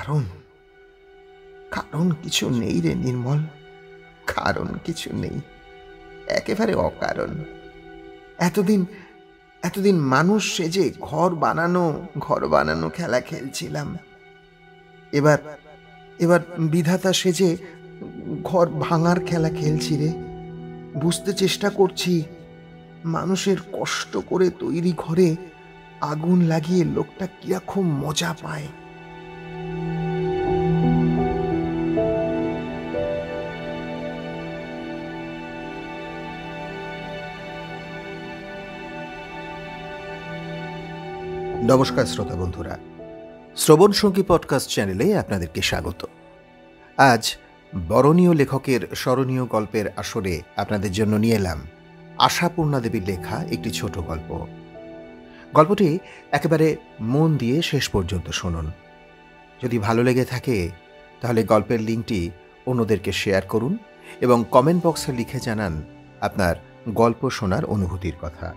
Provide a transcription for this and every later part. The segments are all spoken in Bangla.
কারণ কারণ কিছু নেই রে নির্মল, কারণ কিছু নেই, একেবারে অকারণ। এতদিন এতদিন মানুষ সেজে ঘর বানানো খেলা খেলছিলাম। এবার এবার বিধাতা সেজে ঘর ভাঙার খেলা খেলছি রে। বুঝতে চেষ্টা করছি, মানুষের কষ্ট করে তৈরি ঘরে আগুন লাগিয়ে লোকটা কিরকম মজা পায়। নমস্কার শ্রোতা বন্ধুরা, শ্রবণ সঙ্গী পডকাস্ট চ্যানেলে আপনাদেরকে স্বাগত। আজ বরণীয় লেখকের স্মরণীয় গল্পের আসরে আপনাদের জন্য নিয়ে এলাম আশাপূর্ণা দেবীর লেখা একটি ছোট গল্প। গল্পটি একেবারে মন দিয়ে শেষ পর্যন্ত শুনুন। যদি ভালো লেগে থাকে তাহলে গল্পের লিঙ্কটি অন্যদেরকে শেয়ার করুন এবং কমেন্ট বক্সে লিখে জানান আপনার গল্প শোনার অনুভূতির কথা।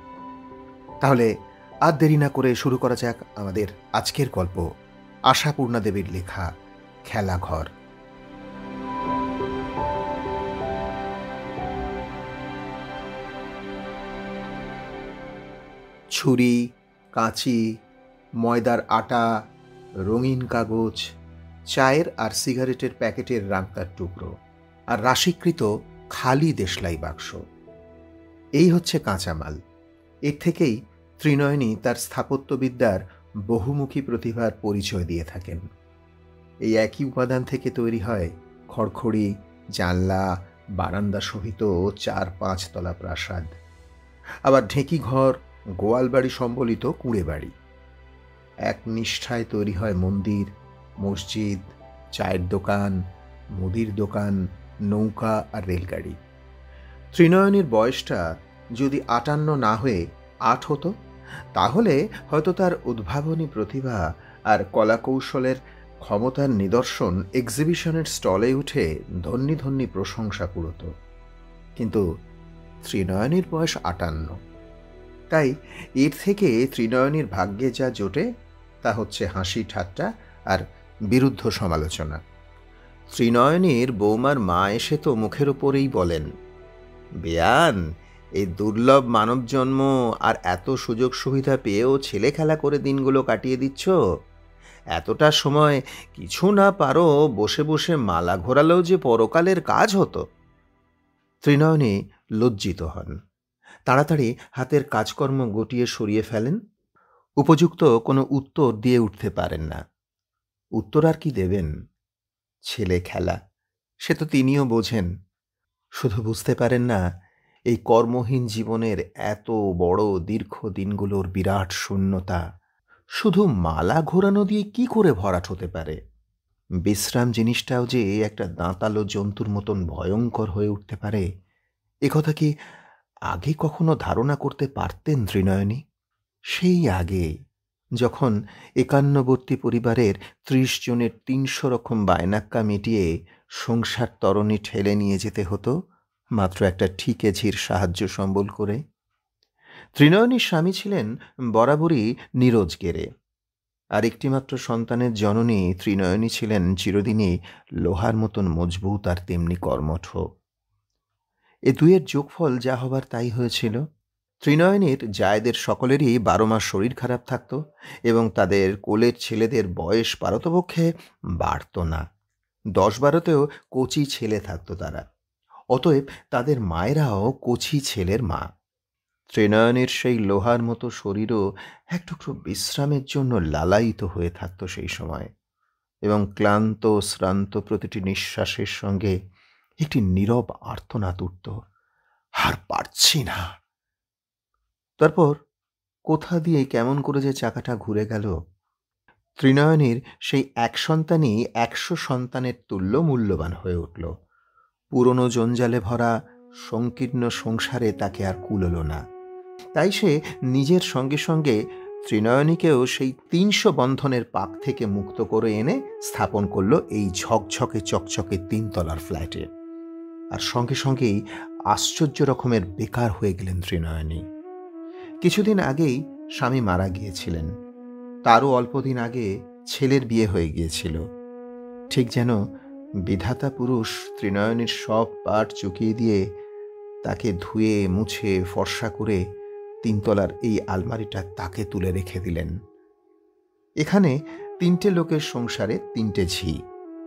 তাহলে আর দেরি না করে শুরু করা যাক আমাদের আজকের গল্প, আশাপূর্ণা দেবীর লেখা খেলাঘর। ছুরি, কাঁচি, ময়দার আটা, রঙিন কাগজ, চায়ের আর সিগারেটের প্যাকেটের রাংতার টুকরো, আর রাশিকৃত খালি দেশলাই বাক্স, এই হচ্ছে কাঁচামাল। এর থেকেই ত্রিনয়নী তার স্থাপত্যবিদ্যার বহুমুখী প্রতিভার পরিচয় দিয়ে থাকেন। এই একই উপাদান থেকে তৈরি হয় খড়খড়ি, জানলা, বারান্দা সহিত 4-5 তলা প্রাসাদ, আবার ঢেঁকি ঘর, গোয়াল বাড়ি সম্বলিত কুঁড়ে বাড়ি। এক নিষ্ঠায় তৈরি হয় মন্দির, মসজিদ, চায়ের দোকান, মুদির দোকান, নৌকা আর রেলগাড়ি। ত্রিনয়নীর বয়সটা যদি 58 না হয়ে 8 হতো, তাহলে হয়তো তার উদ্ভাবনী প্রতিভা আর কলাকৌশলের ক্ষমতার নিদর্শন এক্সিবিশনের স্টলে উঠে ধন্যী ধন্যী প্রশংসা কুড়ত। কিন্তু ত্রিনয়নীর বয়স 58, তাই এর থেকে ত্রিনয়নীর ভাগ্যে যা জোটে তা হচ্ছে হাসি ঠাট্টা আর বিরুদ্ধ সমালোচনা। ত্রিনয়নীর বৌমার মা এসে তো মুখের ওপরেই বলেন, বেয়ান, এই দুর্লভ মানব জন্ম আর এত সুযোগ সুবিধা পেয়েও ছেলে খেলা করে দিনগুলো কাটিয়ে দিচ্ছ। এতটা সময় কিছু না পারো বসে বসে মালা ঘোরালেও যে পরকালের কাজ হতো। ত্রিনয়নী লজ্জিত হন, তাড়াতাড়ি হাতের কাজকর্ম গুটিয়ে সরিয়ে ফেলেন। উপযুক্ত কোনো উত্তর দিয়ে উঠতে পারেন না। উত্তর আর কি দেবেন? ছেলে খেলা, সে তো তিনিও বোঝেন। শুধু বুঝতে পারেন না এই কর্মহীন জীবনের এত বড় দীর্ঘ দিনগুলোর বিরাট শূন্যতা শুধু মালা ঘোরানো দিয়ে কি করে ভরাট হতে পারে। বিশ্রাম জিনিসটাও যে একটা দাঁতালো জন্তুর মতন ভয়ঙ্কর হয়ে উঠতে পারে, একথা কি আগে কখনো ধারণা করতে পারতেন ত্রিনয়নী? সেই আগে, যখন 51বর্তী পরিবারের 30 জনের 300 রকম বায়নাক্কা মিটিয়ে সংসার তরণী ঠেলে নিয়ে যেতে হতো মাত্র একটা ঠিকেঝির সাহায্য সম্বল করে। ত্রিনয়নীর স্বামী ছিলেন বরাবরই নীরজ গেরে, আর একটিমাত্র সন্তানের জননী ত্রিনয়নী ছিলেন চিরদিনই লোহার মতন মজবুত আর তেমনি কর্মঠ। এ দুয়ের যোগফল যা হবার তাই হয়েছিল। ত্রিনয়নীর জায়েদের সকলেরই 12 মাস শরীর খারাপ থাকত এবং তাদের কোলের ছেলেদের বয়স পারতপক্ষে বাড়ত না। 10-12তেও কচি ছেলে থাকত তারা। অতএব তাদের মায়েরাও কচি ছেলের মা। ত্রিনয়নীর সেই লোহার মতো শরীরও এক টুকরো বিশ্রামের জন্য লালায়িত হয়ে থাকত সেই সময়, এবং ক্লান্ত শ্রান্ত প্রতিটি নিঃশ্বাসের সঙ্গে একটি নীরব আর্তনাদ উঠত, আর পারছি না। তারপর কোথা দিয়ে কেমন করে যে চাকাটা ঘুরে গেল। ত্রিনয়নীর সেই এক সন্তানই 100 সন্তানের তুল্য মূল্যবান হয়ে উঠল। পুরনো জঞ্জালে ভরা সংকীর্ণ সংসারে তাকে আর কুলোল না। তাই সে নিজের সঙ্গে সঙ্গে ত্রিনয়নীকেও সেই 300 বন্ধনের পাক থেকে মুক্ত করে এনে স্থাপন করল এই ঝকঝকে চকচকে 3 তলার ফ্ল্যাটে। আর সঙ্গে সঙ্গেই আশ্চর্য রকমের বেকার হয়ে গেলেন ত্রিনয়নী। কিছুদিন আগেই স্বামী মারা গিয়েছিলেন, তারও অল্পদিন আগে ছেলের বিয়ে হয়ে গিয়েছিল। ঠিক যেন বিধাতা পুরুষ ত্রিনয়নীর সব পাট চুকিয়ে দিয়ে তাকে ধুয়ে মুছে ফর্সা করে তিনতলার এই আলমারিটা তাকে তুলে রেখে দিলেন। এখানে ৩টে লোকের সংসারে ৩টে ঝি,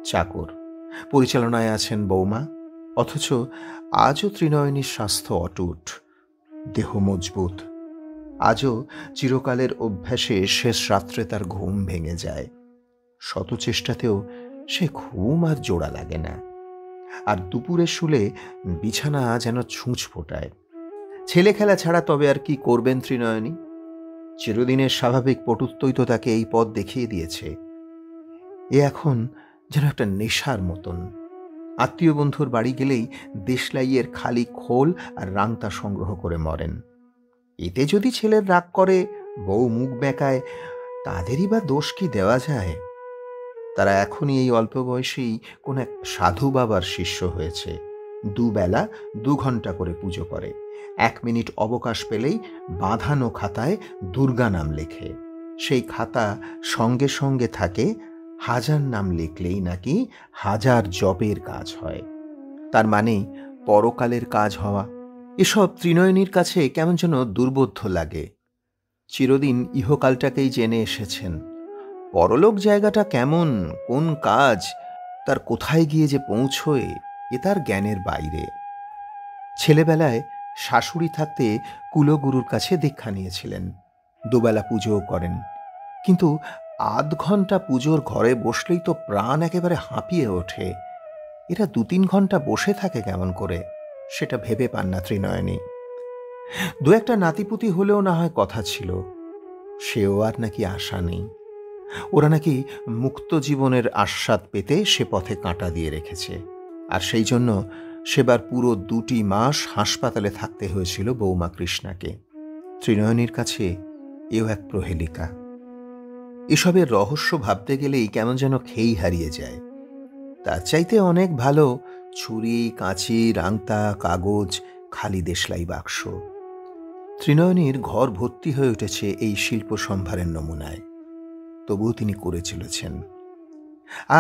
চাকর, পরিচালনায় আছেন বৌমা। অথচ আজও ত্রিনয়নীর স্বাস্থ্য অটুট, দেহ মজবুত। আজও চিরকালের অভ্যাসে শেষ রাত্রে তার ঘুম ভেঙে যায়। শত চেষ্টাতেও সে ঘুম আর জোড়া লাগে না। আর দুপুরে শুলে বিছানা যেন ছুঁচ ফোটায়। ছেলে খেলা ছাড়া তবে আর কি করবেন ত্রিনয়নী? চিরদিনের স্বাভাবিক পটুত্বই তো তাকে এই পথ দেখিয়ে দিয়েছে। এ এখন যেন একটা নেশার মতন। আত্মীয় বন্ধুর বাড়ি গেলেই দেশলাইয়ের খালি খোল আর রাংতা সংগ্রহ করে মরেন। এতে যদি ছেলের রাগ করে, বউ মুখ বেঁকায়, তাদেরই বা দোষ কি দেওয়া যায়? তারা এখনই এই অল্প বয়সেই কোন এক সাধু বাবার শিষ্য হয়েছে। দুবেলা ২ ঘন্টা করে পুজো করে। ১ মিনিট অবকাশ পেলেই বাঁধানো খাতায় দুর্গা নাম লেখে। সেই খাতা সঙ্গে সঙ্গে থাকে। ১০০০ নাম লিখলেই নাকি ১০০০ জপের কাজ হয়। তার মানেই পরকালের কাজ হওয়া। এসব ত্রিনয়নীর কাছে কেমন যেন দুর্বোধ্য লাগে। চিরদিন ইহকালটাকেই জেনে এসেছেন। পরলোক জায়গাটা কেমন, কোন কাজ, তার কোথায় গিয়ে যে পৌঁছয়, এ তার জ্ঞানের বাইরে। ছেলেবেলায় শাশুড়ি থাকতে কুলগুরুর কাছে দীক্ষা নিয়েছিলেন। দুবেলা পুজোও করেন। কিন্তু ৮ ঘন্টা পুজোর ঘরে বসলেই তো প্রাণ একেবারে হাঁপিয়ে ওঠে। এরা ২-৩ ঘন্টা বসে থাকে কেমন করে, সেটা ভেবে পান না ত্রিনয়নী। ২-১টা নাতিপুতি হলেও না হয় কথা ছিল, সেও আর নাকি আশা নেই। ওরা নাকি মুক্ত জীবনের আস্বাদ পেতে সে পথে কাঁটা দিয়ে রেখেছে। আর সেই জন্য সেবার পুরো ২টি মাস হাসপাতালে থাকতে হয়েছিল বৌমা কৃষ্ণাকে। ত্রিনয়নীর কাছে এও এক প্রহেলিকা। এসবের রহস্য ভাবতে গেলেই কেমন যেন খেই হারিয়ে যায়। তার চাইতে অনেক ভালো ছুরি, কাঁচি, রাংতা, কাগজ, খালি দেশলাই বাক্স। ত্রিনয়নীর ঘর ভর্তি হয়ে উঠেছে এই শিল্প সম্ভারের নমুনায়। তবুও তিনি করে চলেছেন।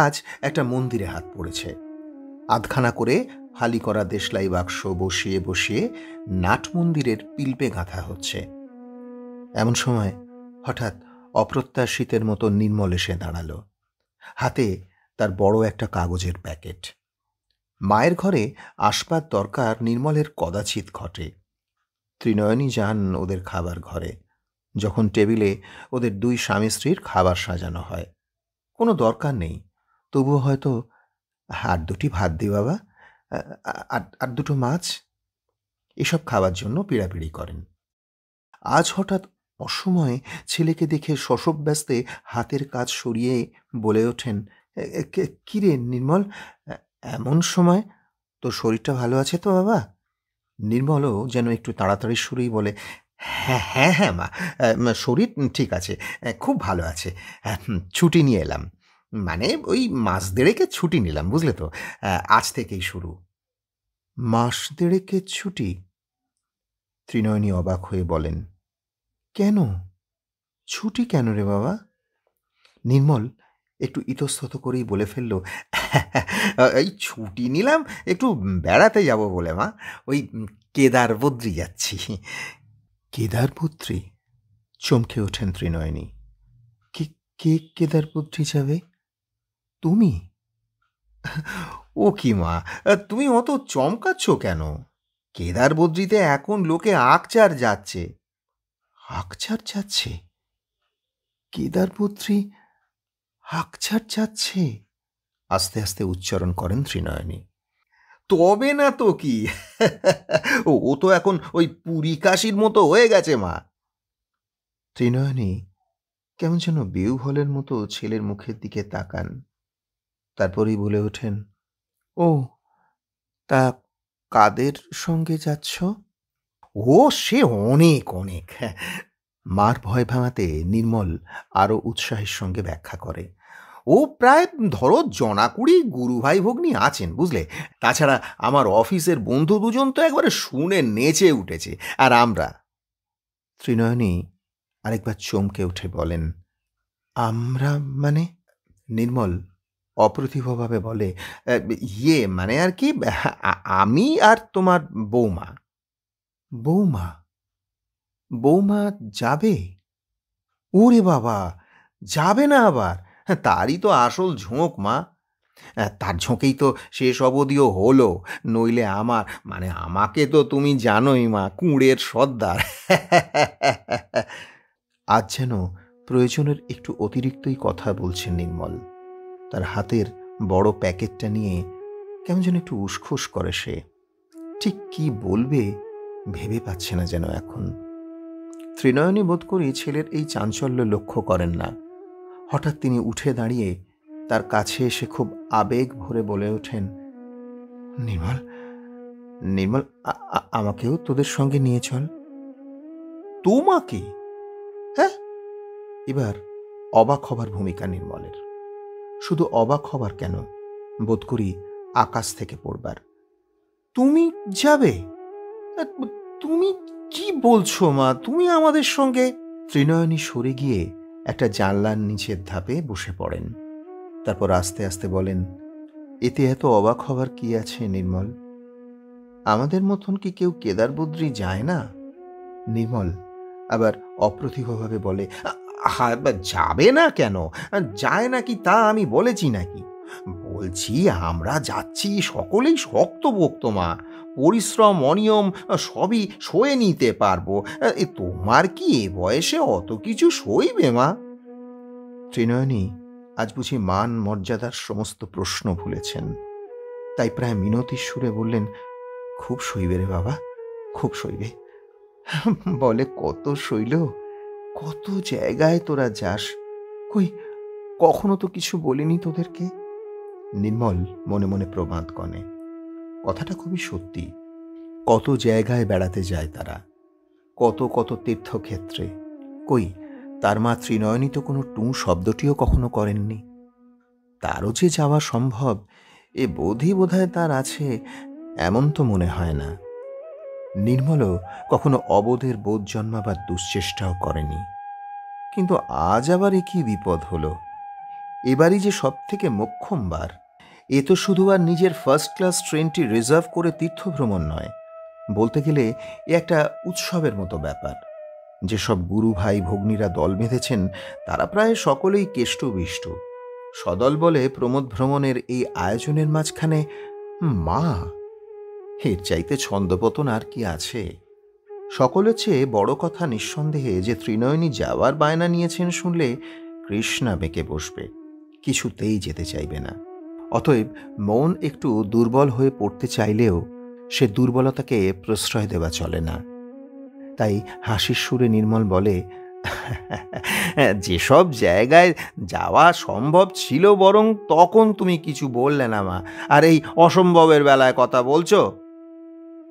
আজ একটা মন্দিরে হাত পড়েছে। আধখানা করে ফালি করা দেশলাই বাক্স বসিয়ে বসিয়ে নাট মন্দিরের পিলপে গাঁথা হচ্ছে। এমন সময় হঠাৎ অপ্রত্যাশিতের মতো নির্মল এসে দাঁড়ালো। হাতে তার বড় একটা কাগজের প্যাকেট। মায়ের ঘরে আসবার দরকার নির্মলের কদাচিৎ ঘটে। ত্রিনয়নী যান ওদের খাবার ঘরে, যখন টেবিলে ওদের ২ স্বামী স্ত্রীর খাবার সাজানো হয়। কোনো দরকার নেই, তবুও হয়তো আর ২টি ভাত দি বাবা, আর ২টো মাছ, এসব খাওয়ার জন্য পীড়াপিড়ি করেন। আজ হঠাৎ অসময়ে ছেলেকে দেখে শশব ব্যস্তে হাতের কাজ সরিয়ে বলে ওঠেন, কি রে নির্মল, এমন সময়? তোর শরীরটা ভালো আছে তো বাবা? নির্মলও যেন একটু তাড়াতাড়ি সুরেই বলে, হ্যাঁ হ্যাঁ হ্যাঁ মা, শরীর ঠিক আছে, খুব ভালো আছে। ছুটি নিয়ে এলাম, মানে ওই মাস দেড়েকের ছুটি নিলাম, বুঝলে তো, আজ থেকেই শুরু। মাস দেড়েকের ছুটি? ত্রিনয়নী অবাক হয়ে বলেন, কেন? ছুটি কেন রে বাবা? নির্মল একটু ইতস্তত করেই বলে ফেলল, এই ছুটি নিলাম, একটু বেড়াতে যাব বলে মা, ওই কেদার বদ্রী যাচ্ছি। কেদার বদ্রী? চমকে ওঠেন ত্রিনয়নী। কে কেদার বদ্রী যাবে? তুমি? ও কি মা, তুমি অত চমকাচ্ছ কেন? কেদার বদ্রীতে এখন লোকে আকচার যাচ্ছে। আকচার যাচ্ছে? কেদার বদ্রী আকচার যাচ্ছে? আস্তে আস্তে উচ্চারণ করেন ত্রিনয়নী। তবে না তো কি, ও তো এখন ওই পুরী কাশির মতো হয়ে গেছে মা। ত্রিনয়নী কেমন যেন বিহ্বলের মতো ছেলের মুখের দিকে তাকান। তারপরেই বলে ওঠেন, ও তা কাদের সঙ্গে যাচ্ছ? ও সে অনেক অনেক। মার ভয় ভাঙাতে নির্মল আরও উৎসাহের সঙ্গে ব্যাখ্যা করে, ও প্রায় ধরো জনাকুড়ি গুরু ভাই ভগ্নী আছেন, বুঝলে। তাছাড়া আমার অফিসের বন্ধু ২জন তো একবারে শুনে নেচে উঠেছে। আর আমরা। ত্রিনয়নী আরেকবার চমকে উঠে বলেন, আমরা মানে? নির্মল অপ্রতিভভাবে বলে, ইয়ে মানে আর কি, আমি আর তোমার বৌমা।" "বৌমা? বৌমা যাবে? ওরে বাবা! যাবে না আবার? তারই তো আসল ঝোঁক মা। তার ঝোঁকেই তো শেষ অবধিও হলো। নইলে আমার মানে আমাকে তো তুমি জানোই মা, কুঁড়ের সর্দার।" আজ যেন প্রয়োজনের একটু অতিরিক্তই কথা বলছেন নির্মল। তার হাতের বড় প্যাকেটটা নিয়ে কেমন যেন একটু উসখুস করে সে। ঠিক কি বলবে ভেবে পাচ্ছে না যেন এখন। ত্রিনয়নী বোধ করি ছেলের এই চাঞ্চল্য লক্ষ্য করেন না। হঠাৎ তিনি উঠে দাঁড়িয়ে তার কাছে এসে খুব আবেগ ভরে বলে ওঠেন, "নির্মল, নির্মল, আমাকেও তোদের সঙ্গে নিয়ে চল।" "তোমাকে? হ্যাঁ?" এবার অবাক হবার ভূমিকা নির্মলের। শুধু অবাক হবার কেন, বোধ করি আকাশ থেকে পড়বার। "তুমি যাবে? আ, তুমি কি বলছো মা? তুমি আমাদের সঙ্গে?" ত্রিনয়নী সরে গিয়ে একটা জানলার নিচের ধাপে বসে পড়েন। তারপর আস্তে আস্তে বলেন, "এতে এত অবাক হবার কি আছে নির্মল? আমাদের মতন কি কেউ কেদারবদ্রী যায় না?" নির্মল আবার অপ্রতিভভাবে বলে, "হ্যাঁ, যাবে না কেন? যায় নাকি তা আমি বলেছি নাকি? বলছি আমরা যাচ্ছি সকলেই শক্তপোক্ত মা, পরিশ্রম অনিয়ম সবই সয়ে নিতে পারবো। তোমার কি এ বয়সে অত কিছু সইবে মা?" ত্রিনয়নী আজ বুঝি মান মর্যাদার সমস্ত প্রশ্ন ভুলেছেন। তাই প্রায় মিনতির সুরে বললেন, "খুব সইবে রে বাবা, খুব সইবে।" বলে, "কত সইল, কত জায়গায় তোরা যাস, কই কখনো তো কিছু বলিনি তোদেরকে?" নির্মল মনে মনে প্রমাদ কনে। কথাটা খুবই সত্যি। কত জায়গায় বেড়াতে যায় তারা, কত কত তীর্থক্ষেত্রে। কই তার মা ত্রিনয়নী তো কোনো টুঁ শব্দটিও কখনো করেননি। তারও যে যাওয়া সম্ভব এ বোধই বোধহয় তার আছে, এমন তো মনে হয় না। নির্মলও কখনো অবোধের বোধ জন্মাবার দুশ্চেষ্টাও করেনি। কিন্তু আজ আবার এ কি বিপদ হলো? এবারই যে সব থেকে মোক্ষমবার। এ তো শুধু আর নিজের ফার্স্ট ক্লাস ট্রেনটি রিজার্ভ করে তীর্থভ্রমণ নয়, বলতে গেলে এ একটা উৎসবের মতো ব্যাপার। যেসব গুরু ভাই ভগ্নীরা দল বেঁধেছেন তারা প্রায় সকলেই কেষ্টবিষ্ট। সদল বলে প্রমোদ ভ্রমণের এই আয়োজনের মাঝখানে মা, এর চাইতে ছন্দপতন আর কি আছে? সকলের চেয়ে বড় কথা নিঃসন্দেহে যে ত্রিনয়নী যাওয়ার বায়না নিয়েছেন শুনলে কৃষ্ণা বেঁকে বসবে, কিছুতেই যেতে চাইবে না। অতএব মন একটু দুর্বল হয়ে পড়তে চাইলেও সে দুর্বলতাকে প্রশ্রয় দেওয়া চলে না। তাই হাসির সুরে নির্মল বলে, "যেসব জায়গায় যাওয়া সম্ভব ছিল বরং তখন তুমি কিছু বললে না মা, আর এই অসম্ভবের বেলায় কথা বলছো?"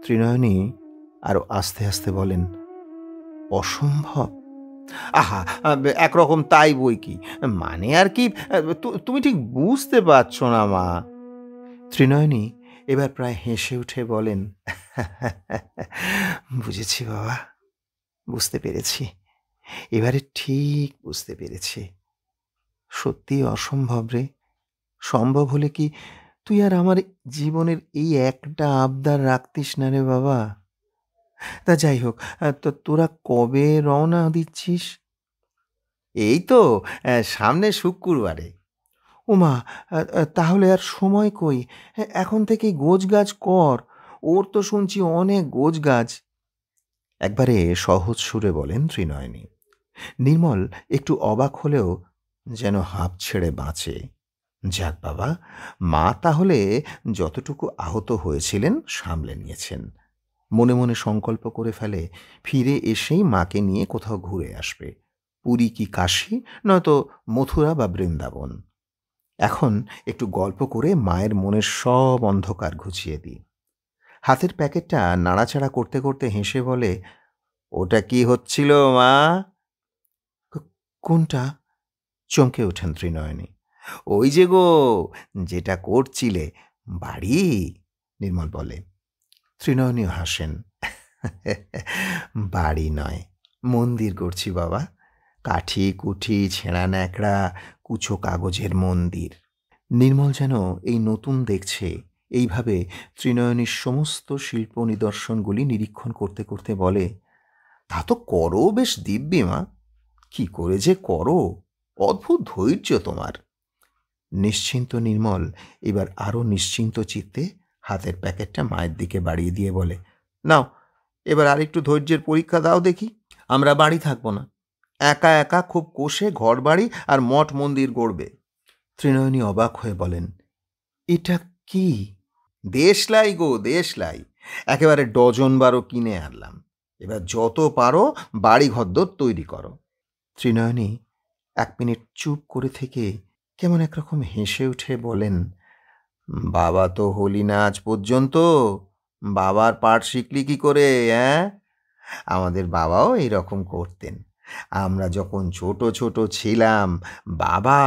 ত্রিনয়নী আরো আস্তে আস্তে বলেন, "অসম্ভব? আহা, একরকম তাই বই কি, মানে আর কি, তুমি ঠিক বুঝতে পারছো না মা।" ত্রিনয়নী এবার প্রায় হেসে উঠে বলেন, "বুঝেছি বাবা, বুঝতে পেরেছি, এবারে ঠিক বুঝতে পেরেছি। সত্যি অসম্ভব রে। সম্ভব হলে কি তুই আর আমার জীবনের এই একটা আবদার রাখতিস না রে বাবা? তা যাই হোক, তো তোরা কবে রওনা দিচ্ছিস?" "এই তো সামনের শুক্রবারে।" "ওমা! তাহলে আর সময় কই? এখন থেকেই গোছগাছ কর। ওর তো শুনছি অনেক গোছগাছ।" একবারে সহজ সুরে বলেন ত্রিনয়নী। নির্মল একটু অবাক হলেও যেন হাঁপ ছেড়ে বাঁচে। যাক বাবা, মা তাহলে যতটুকু আহত হয়েছিলেন সামলে নিয়েছেন। মনে মনে সংকল্প করে ফেলে ফিরে এসেই মাকে নিয়ে কোথাও ঘুরে আসবে, পুরী কি কাশী, নয়তো মথুরা বা বৃন্দাবন। এখন একটু গল্প করে মায়ের মনের সব অন্ধকার ঘুচিয়ে দিই। হাতের প্যাকেটটা নাড়াচাড়া করতে করতে হেসে বলে, "ওটা কি হচ্ছিল মা?" "কোনটা?" চমকে ওঠেন ত্রিনয়নী। "ওই যে গো, যেটা করছিলে বাড়ি," নির্মল বলে। ত্রিনয়নীও হাসেন। "বাড়ি নয়, মন্দির করছি বাবা। কাঠি কুঠি ছেঁড়া ন্যাকড়া কুচো কাগজের মন্দির। নির্মল যেন এই নতুন দেখছে, এইভাবে ত্রিনয়নীর সমস্ত শিল্প নিদর্শনগুলি নিরীক্ষণ করতে করতে বলে, তা তো করো বেশ দিব্যি মা, কি করে যে করো, অদ্ভুত ধৈর্য তোমার। নিশ্চিন্ত নির্মল এবার আরও নিশ্চিন্ত চিত্তে হাতের প্যাকেটটা মায়ের দিকে বাড়িয়ে দিয়ে বলে, নাও এবার আরেকটু ধৈর্যের পরীক্ষা দাও দেখি। আমরা বাড়ি থাকবো না, একা একা খুব কোষে ঘর বাড়ি আর মঠ মন্দির গড়বে। ত্রিনয়নী অবাক হয়ে বলেন, এটা কি? দেশলাই গো, দেশলাই, একেবারে ডজন বারো কিনে আনলাম। এবার যত পারো বাড়ি ঘরদোর তৈরি করো। ত্রিনয়নী 1 মিনিট চুপ করে থেকে কেমন একরকম হেসে উঠে বলেন, বাবা তো হলি না আজ পর্যন্ত, বাবার পাঠ শিখলি কি করে? হ্যাঁ, আমাদের বাবাও এইরকম করতেন। আমরা যখন ছোট ছোট ছিলাম, বাবা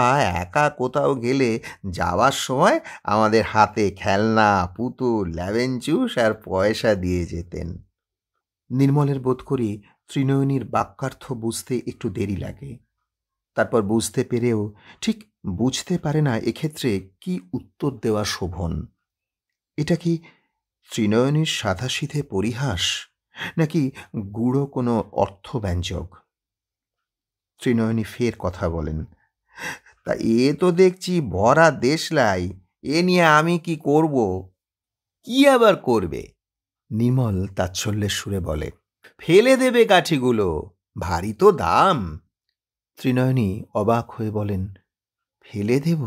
একা কোথাও গেলে যাওয়ার সময় আমাদের হাতে খেলনা, পুতুল, ল্যাবেঞ্চুস আর পয়সা দিয়ে যেতেন। নির্মলের বোধ করি ত্রিনয়নীর বাক্যার্থ বুঝতে একটু দেরি লাগে। তারপর বুঝতে পেরেও ঠিক বুঝতে পারে না এক্ষেত্রে কি উত্তর দেওয়া শোভন। এটা কি ত্রিনয়নীর সাধাসিধে পরিহাস, নাকি গূঢ় কোনো অর্থব্যঞ্জক? ত্রিনয়নী ফের কথা বলেন, তা এ তো দেখছি ভরা দেশলাই, এ নিয়ে আমি কি করব? কি আবার করবে? নির্মল তাচ্ছল্যের সুরে বলে, ফেলে দেবে কাঠিগুলো, ভারী তো দাম। ত্রিনয়নী অবাক হয়ে বলেন, ফেলে দেব?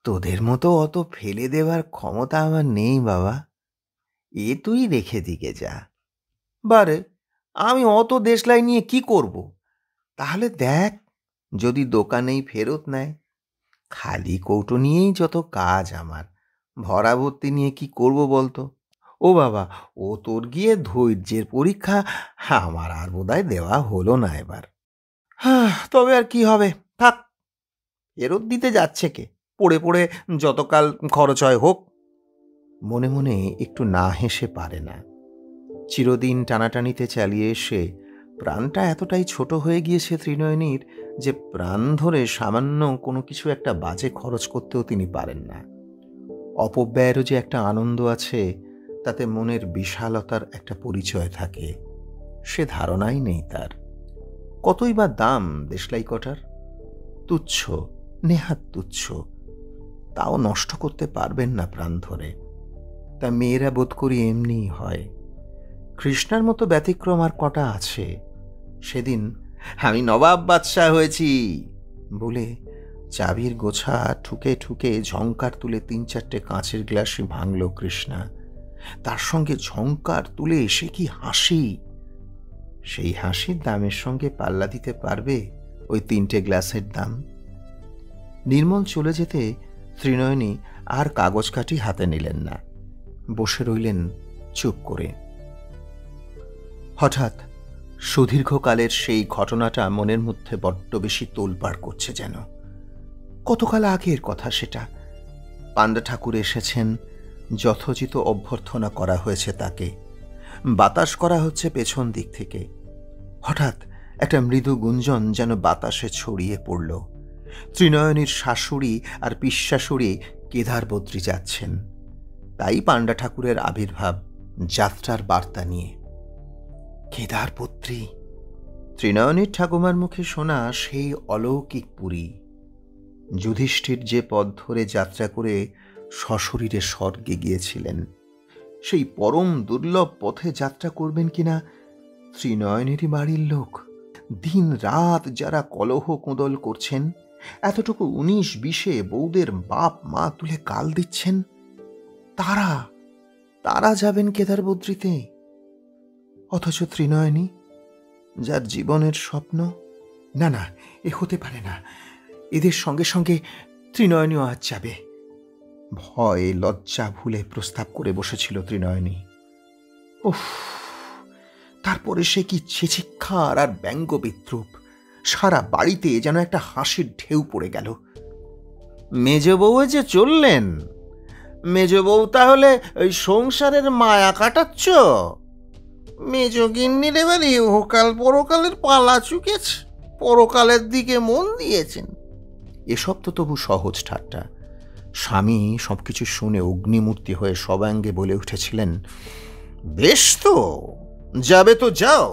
তোদের মতো অত ফেলে দেওয়ার ক্ষমতা আমার নেই বাবা, এ তুই রেখে দিকে যা। বারে, আমি অত দেশলাই নিয়ে কি করব? তাহলে দেখ, যদি দোকানেই ফেরত নেয়। খালি কৌটো নিয়েই যত কাজ আমার, ভরা ভর্তি নিয়ে কি করব বলতো? ও বাবা, ও তোর গিয়ে ধৈর্যের পরীক্ষা আমার আর বোধহয় দেওয়া হলো না এবার। তবে আর কি হবে, থাক, ফেরত দিতে যাচ্ছে কে, পড়ে পড়ে যতকাল খরচ হয় হোক। মনে মনে একটু না হেসে পারে না। চিরদিন টানাটানিতে চালিয়ে এসে প্রাণটা এতটাই ছোট হয়ে গিয়েছে ত্রিনয়নীর যে প্রাণ ধরে সামান্য কোনো কিছু একটা বাজে খরচ করতেও তিনি পারেন না। অপব্যয়েরও যে একটা আনন্দ আছে, তাতে মনের বিশালতার একটা পরিচয় থাকে, সে ধারণাই নেই তার। কতই বা দাম দেশলাই কটার? তুচ্ছ, নেহাত তুচ্ছ, তাও নষ্ট করতে পারবেন না প্রাণ ধরে। তা মেয়েরা বোধ করি এমনিই হয়। কৃষ্ণার মতো ব্যতিক্রম আর কটা আছে? সেদিন আমি নবাব বাদশাহ হয়েছি বলে চাবির গোছা ঠুকে ঠুকে ঝংকার তুলে 3-4টে কাঁচের গ্লাসে ভাঙল কৃষ্ণা। তার সঙ্গে ঝংকার তুলে এসে কি হাসি! সেই হাসির দামের সঙ্গে পাল্লা দিতে পারবে ওই 3টে গ্লাসের দাম? নির্মল চলে যেতে ত্রিনয়নী আর কাগজ কাঠি হাতে নিলেন না, বসে রইলেন চুপ করে। হঠাৎ সুদীর্ঘকালের সেই ঘটনাটা মনের মধ্যে বড্ড বেশি তোলপাড় করছে যেন। কতকাল আগের কথা সেটা। পাণ্ডা ঠাকুর এসেছেন, যথোচিত অভ্যর্থনা করা হয়েছে তাকে, বাতাস করা হচ্ছে পেছন দিক থেকে। হঠাৎ একটা মৃদু গুঞ্জন যেন বাতাসে ছড়িয়ে পড়ল। ত্রিনয়নীর শাশুড়ি আর পিস্বাশুড়ি কেদারবদ্রী যাচ্ছেন, তাই পাণ্ডা ঠাকুরের আবির্ভাব যাত্রার বার্তা নিয়ে। কেদারবদ্রী, ত্রিনয়নীর ঠাকুমার মুখে শোনা সেই অলৌকিক পুরী। যুধিষ্ঠির যে পথ ধরে যাত্রা করে সশরীরে স্বর্গে গিয়েছিলেন, সেই পরম দুর্লভ পথে যাত্রা করবেন কিনা ত্রিনয়নেরই বাড়ির লোক। দিন রাত যারা কলহ কোঁদল করছেন, এতটুকু 19-20 বউদের বাপ মা তুলে গাল দিচ্ছেন, তারা যাবেন কেদারবদ্রীতে। অথচ ত্রিনয়নী, যার জীবনের স্বপ্ন, না না, এ হতে পারে না, এদের সঙ্গে সঙ্গে ত্রিনয়নীও আজ যাবে। ভয় লজ্জা ভুলে প্রস্তাব করে বসেছিল ত্রিনয়নী। উফ, তারপরে সে কি ছিছিক্ষার আর ব্যঙ্গ বিদ্রুপ! সারা বাড়িতে যেন একটা হাসির ঢেউ পড়ে গেল। মেজ বউ যে চললেন, মেজ বউ তাহলে ওই সংসারের মায়া কাটাচ্ছ? মেজ গিন্নির এবার ইহকাল পরকালের পালা চুকেছে, পরকালের দিকে মন দিয়েছেন। এসব তো তবু সহজ ঠাট্টা। স্বামী সবকিছু শুনে অগ্নিমূর্তি হয়ে সবাঙ্গে বলে উঠেছিলেন, বেশ তো, যাবে তো যাও,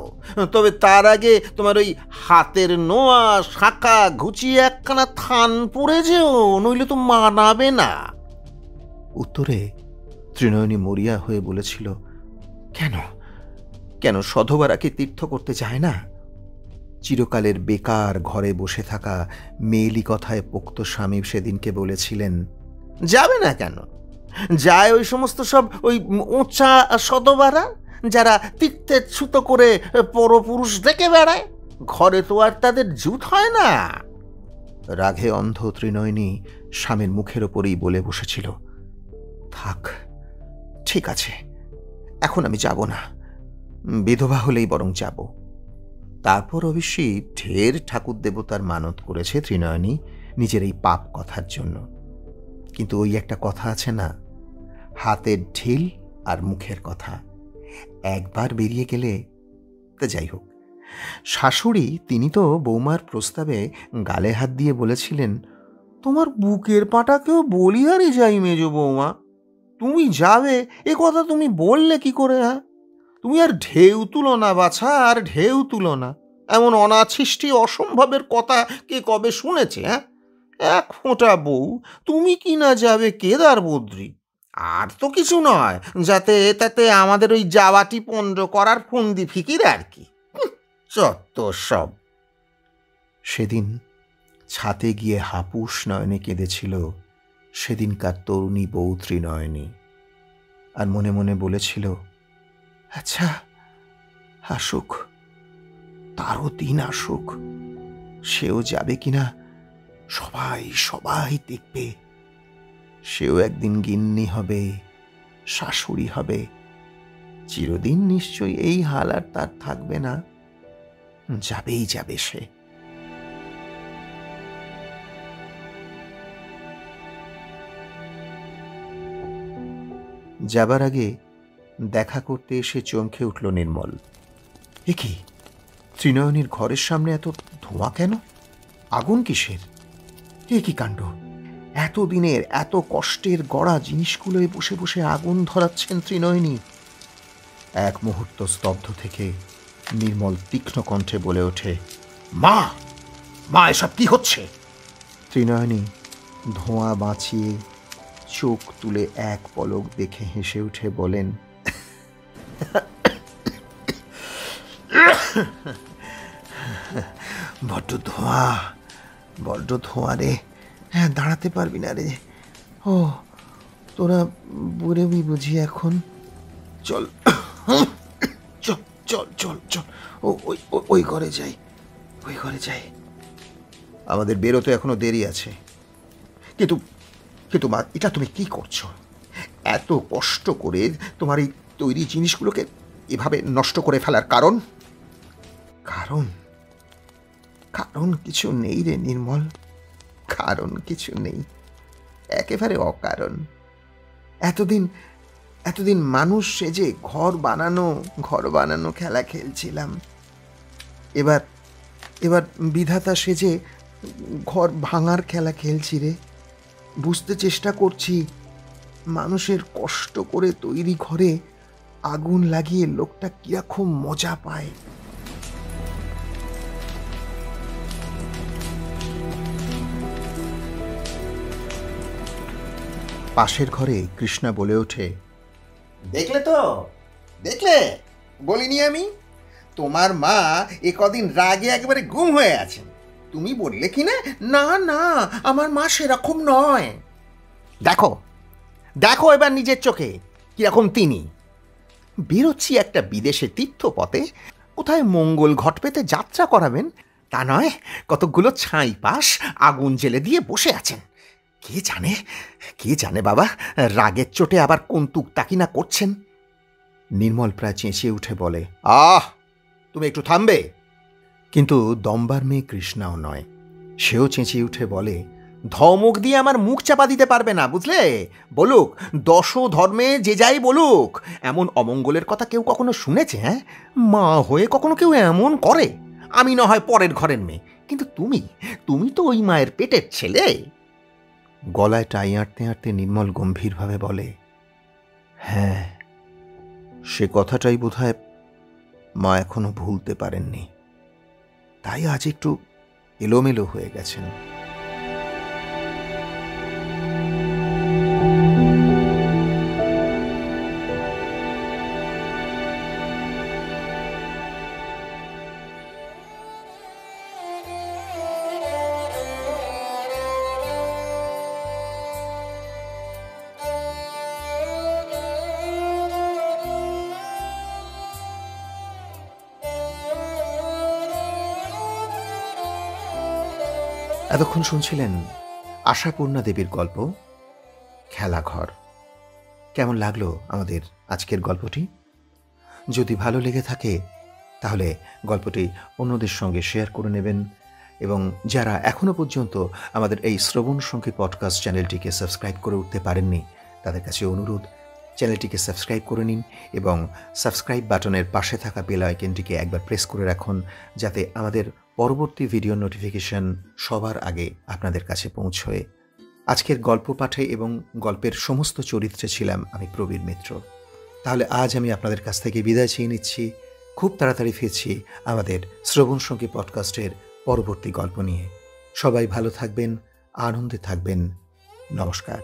তবে তার আগে তোমার ওই হাতের নোয়া শাঁখা ঘুচিয়ে একখানা থান পড়ে যেও, নইলে তো মানাবে না। উত্তরে ত্রিনয়নী মরিয়া হয়ে বলেছিল, কেন কেন সধবারাকে তীর্থ করতে যায় না? চিরকালের বেকার ঘরে বসে থাকা মেয়েলি কথায় পোক্ত স্বামী সেদিনকে বলেছিলেন, যাবে না কেন? যায় ওই সমস্ত সব ওই উঁচা সধবারা, যারা তীর্থের ছুতো করে পরপুরুষ দেখে বেড়ায়। ঘরে তো আর তাদের জুত হয় না। রাগে অন্ধ ত্রিনয়নী স্বামীর মুখের ওপরেই বলে বসেছিল, থাক, ঠিক আছে, এখন আমি যাব না, বিধবা হলেই বরং যাব। তারপর অবশ্যই ঢের ঠাকুর দেবতার মানত করেছে ত্রিনয়নী নিজের এই পাপ কথার জন্য। কিন্তু ওই একটা কথা আছে না, হাতের ঢিল আর মুখের কথা, একবার বেরিয়ে গেলে। তা যাই হোক, শাশুড়ি তিনি তো বৌমার প্রস্তাবে গালে হাত দিয়ে বলেছিলেন, তোমার বুকের পাটাকেও বলিহারি যাই মেজ বৌমা, তুমি যাবে এ কথা তুমি বললে কি করে? হ্যাঁ, তুমি আর ঢেউ তুলো না বাছা, আর ঢেউ তুলো না। এমন অনাছিষ্টি অসম্ভবের কথা কে কবে শুনেছে? হ্যাঁ, এক ফোঁটা বউ, তুমি কি না যাবে কেদার বদ্রী? আর তো কিছু নয়, যাতে তাতে আমাদের ওই যাওয়াটি পণ্ড করার ফন্দি ফিকির আর কি। চত্ব সব। সেদিন ছাতে গিয়ে হাপুস নয়নে কেঁদেছিল সেদিনকার তরুণী বউ ত্রিনয়নী, আর মনে মনে বলেছিল, আচ্ছা আসুক, তারও দিন আসুক, সেও যাবে কিনা সবাই সবাই দেখবে। সেও একদিন গিন্নি হবে, শাশুড়ি হবে, চিরদিন নিশ্চয়ই এই হাল আর তার থাকবে না, যাবেই যাবে সে। যাবার আগে দেখা করতে এসে চমকে উঠল নির্মল। এ কি, ত্রিনয়নীর ঘরের সামনে এত ধোঁয়া কেন? আগুন কিসের? এ কি কাণ্ড! এতদিনের এত কষ্টের গড়া জিনিসগুলোয় বসে বসে আগুন ধরাচ্ছেন ত্রিনয়নী। এক মুহূর্ত স্তব্ধ থেকে নির্মল তীক্ষ্ণ কণ্ঠে বলে ওঠে, মা, মা, এসব কি হচ্ছে? ত্রিনয়নী ধোঁয়া বাঁচিয়ে চোখ তুলে এক পলক দেখে হেসে উঠে বলেন, বড্ড ধোঁয়া, বড্ড ধোঁয়া রে, হ্যাঁ, দাঁড়াতে পারবি না রে। ও, তোরা বুড়েবি বুঝি এখন? চল চল চল চল চল, ওই ঘরে যাই, ওই ঘরে যাই। আমাদের বেরোতে এখনো দেরি আছে। কিন্তু কিন্তু মা, এটা তুমি কি করছো? এত কষ্ট করে তোমার এই তৈরি জিনিসগুলোকে এভাবে নষ্ট করে ফেলার কারণ? কারণ কারণ কিছু নেই রে নির্মল, কারণ কিছু নেই, একেবারে অকারণ। এতদিন মানুষ সেজে ঘর বানানো খেলা খেলছিলাম। এবার বিধাতা সেজে ঘর ভাঙার খেলা খেলছি রে। বুঝতে চেষ্টা করছি মানুষের কষ্ট করে তৈরি ঘরে আগুন লাগিয়ে লোকটা কিরকম মজা পায়। পাশের ঘরে কৃষ্ণা বলে ওঠে, দেখলে তো, দেখলে, বলিনি আমি? তোমার মা এ কদিন রাগে একেবারে গুম হয়ে আছেন। তুমি বললে কি না, না না, আমার মা সেরকম নয়। দেখো দেখো এবার নিজের চোখে কিরকম তিনি। বেরোচ্ছি একটা বিদেশে তীর্থপথে, কোথায় মঙ্গল ঘট পেতে যাত্রা করাবেন, তা নয় কতকগুলো ছাই পাশ আগুন জেলে দিয়ে বসে আছেন। কে জানে বাবা, রাগের চোটে আবার কোন তুকতাকি না করছেন। নির্মল প্রায় চেঁচিয়ে উঠে বলে, আহ, তুমি একটু থামবে? কিন্তু দম্বার মেয়ে কৃষ্ণাও নয়, সেও চেঁচিয়ে উঠে বলে, ধমক দিয়ে আমার মুখ চাপা দিতে পারবে না, বুঝলে? বলুক, দশ ধর্মে যে যাই বলুক, এমন অমঙ্গলের কথা কেউ কখনো শুনেছে? হ্যাঁ, মা হয়ে কখনো কেউ এমন করে? আমি না হয় পরের ঘরের মেয়ে, কিন্তু তুমি তুমি তো ওই মায়ের পেটের ছেলে। গলায় টাই আঁটতে আঁটতে নির্মল গম্ভীরভাবে বলে, হ্যাঁ, সে কথাটাই বোধহয় মা এখনো ভুলতে পারেননি, তাই আজ একটু এলোমেলো হয়ে গেছেন। এতক্ষণ শুনছিলেন আশাপূর্ণা দেবীর গল্প খেলাঘর। কেমন লাগলো আমাদের আজকের গল্পটি? যদি ভালো লেগে থাকে তাহলে গল্পটি অন্যদের সঙ্গে শেয়ার করে নেবেন, এবং যারা এখনও পর্যন্ত আমাদের এই শ্রবণ সঙ্গী পডকাস্ট চ্যানেলটিকে সাবস্ক্রাইব করে উঠতে পারেননি তাদের কাছে অনুরোধ, চ্যানেলটিকে সাবস্ক্রাইব করে নিন এবং সাবস্ক্রাইব বাটনের পাশে থাকা বেল আইকনটিকে একবার প্রেস করে রাখুন, যাতে আমাদের পরবর্তী ভিডিও নোটিফিকেশন সবার আগে আপনাদের কাছে পৌঁছয়। আজকের গল্প পাঠে এবং গল্পের সমস্ত চরিত্রে ছিলাম আমি প্রবীর মিত্র। তাহলে আজ আমি আপনাদের কাছ থেকে বিদায় চেয়ে নিচ্ছি। খুব তাড়াতাড়ি ফিরছি আমাদের শ্রবণ সঙ্গী পডকাস্টের পরবর্তী গল্প নিয়ে। সবাই ভালো থাকবেন, আনন্দে থাকবেন। নমস্কার।